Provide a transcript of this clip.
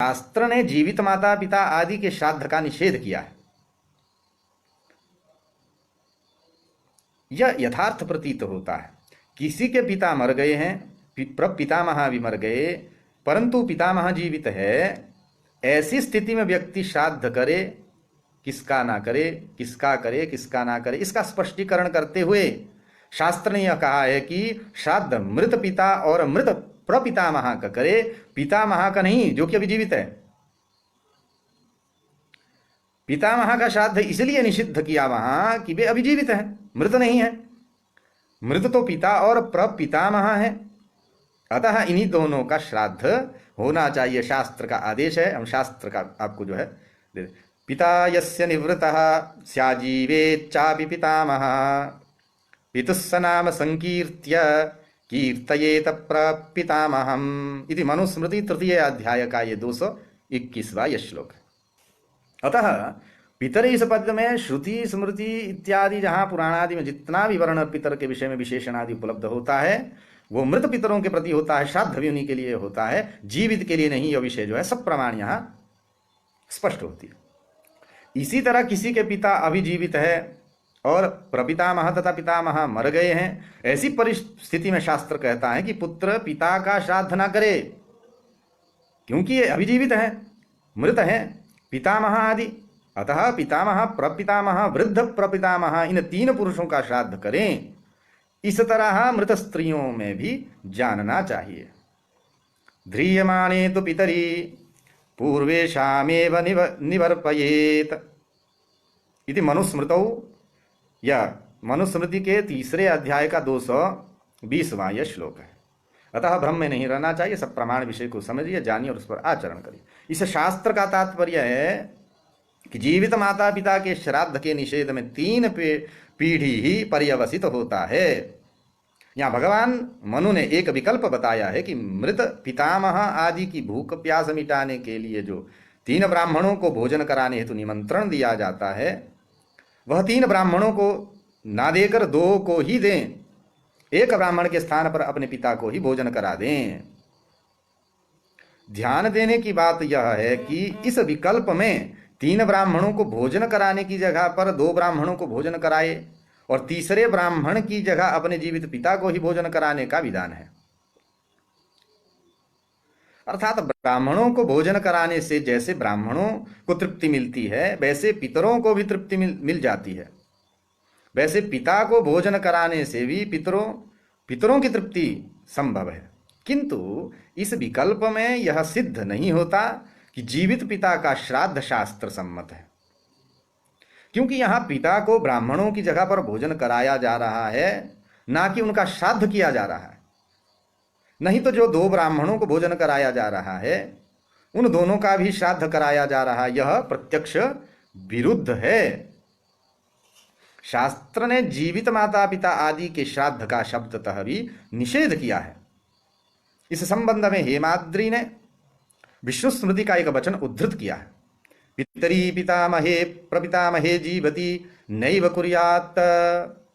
शास्त्र ने जीवित माता पिता आदि के श्राद्ध का निषेध किया है, यह यथार्थ प्रतीत होता है। किसी के पिता मर गए हैं, पितामह भी मर गए, परंतु पितामह जीवित है, ऐसी स्थिति में व्यक्ति श्राद्ध करे, किसका ना करे, किसका करे, किसका ना करे, इसका स्पष्टीकरण करते हुए शास्त्र ने यह कहा है कि श्राद्ध मृत पिता और मृत प्रपितामह का करे, पितामह का नहीं जो कि अभी जीवित है। पितामह का श्राद्ध इसलिए निषिद्ध किया वहां कि वे अभी जीवित हैं, मृत नहीं है। मृत तो पिता और प्रपितामह है, अतः इन्हीं दोनों का श्राद्ध होना चाहिए, शास्त्र का आदेश है। हम शास्त्र का आपको जो है पिता यस्य निवृतः स्याजीवेच्चापि पितामह पितुस्स नाम संकीर्त्य कीर्तयेत प्रपितामहम् इति मनुस्मृति तृतीय अध्याय का ये 221वां यह श्लोक है। अतः पितर इस पद में श्रुति स्मृति इत्यादि जहाँ पुराणादि में जितना भी वर्ण पितर के विषय में विशेषण आदि उपलब्ध होता है वो मृत पितरों के प्रति होता है, श्राद्ध भी उन्हीं के लिए होता है, जीवित के लिए नहीं। यह विषय जो है सब प्रमाण यहाँ स्पष्ट होती है। इसी तरह किसी के पिता अभी जीवित है और प्रपितामह तथा पितामह मर गए हैं, ऐसी परिस्थिति में शास्त्र कहता है कि पुत्र पिता का श्राद्ध ना करे, क्योंकि ये अभी जीवित है, मृत है, पितामह आदि। अतः पितामह प्रपितामह वृद्ध प्रपितामह इन तीन पुरुषों का श्राद्ध करें। इस तरह मृत स्त्रियों में भी जानना चाहिए। ध्रियमाणे तो पितरी पूर्वेशामेव निवर्पयेत इति मनुस्मृतौ, यह मनुस्मृति के तीसरे अध्याय का 220वां यह श्लोक है। अतः भ्रम में नहीं रहना चाहिए, सब प्रमाण विषय को समझिए, जानिए और उस पर आचरण करिए। इस शास्त्र का तात्पर्य है कि जीवित माता पिता के श्राद्ध के निषेध में 3 पीढ़ी ही पर्यवसित होता है। यहाँ भगवान मनु ने एक विकल्प बताया है कि मृत पितामह आदि की भूख प्यास मिटाने के लिए जो 3 ब्राह्मणों को भोजन कराने हेतु निमंत्रण दिया जाता है, वह 3 ब्राह्मणों को ना देकर 2 को ही दें, एक ब्राह्मण के स्थान पर अपने पिता को ही भोजन करा दें। ध्यान देने की बात यह है कि इस विकल्प में 3 ब्राह्मणों को भोजन कराने की जगह पर 2 ब्राह्मणों को भोजन कराए और तीसरे ब्राह्मण की जगह अपने जीवित पिता को ही भोजन कराने का विधान है। अर्थात ब्राह्मणों को भोजन कराने से जैसे ब्राह्मणों को तृप्ति मिलती है, वैसे पितरों को भी तृप्ति मिल जाती है। वैसे पिता को भोजन कराने से भी पितरों की तृप्ति संभव है, किंतु इस विकल्प में यह सिद्ध नहीं होता कि जीवित पिता का श्राद्ध शास्त्र सम्मत है, क्योंकि यहाँ पिता को ब्राह्मणों की जगह पर भोजन कराया जा रहा है, ना कि उनका श्राद्ध किया जा रहा है। नहीं तो जो 2 ब्राह्मणों को भोजन कराया जा रहा है उन दोनों का भी श्राद्ध कराया जा रहा है, यह प्रत्यक्ष विरुद्ध है। शास्त्र ने जीवित माता पिता आदि के श्राद्ध का शब्दतः भी निषेध किया है। इस संबंध में हेमाद्रि ने विष्णु स्मृति का एक वचन उद्धृत किया है। पितरी पितामहे प्रपितामहे जीवति नैव कुर्यात्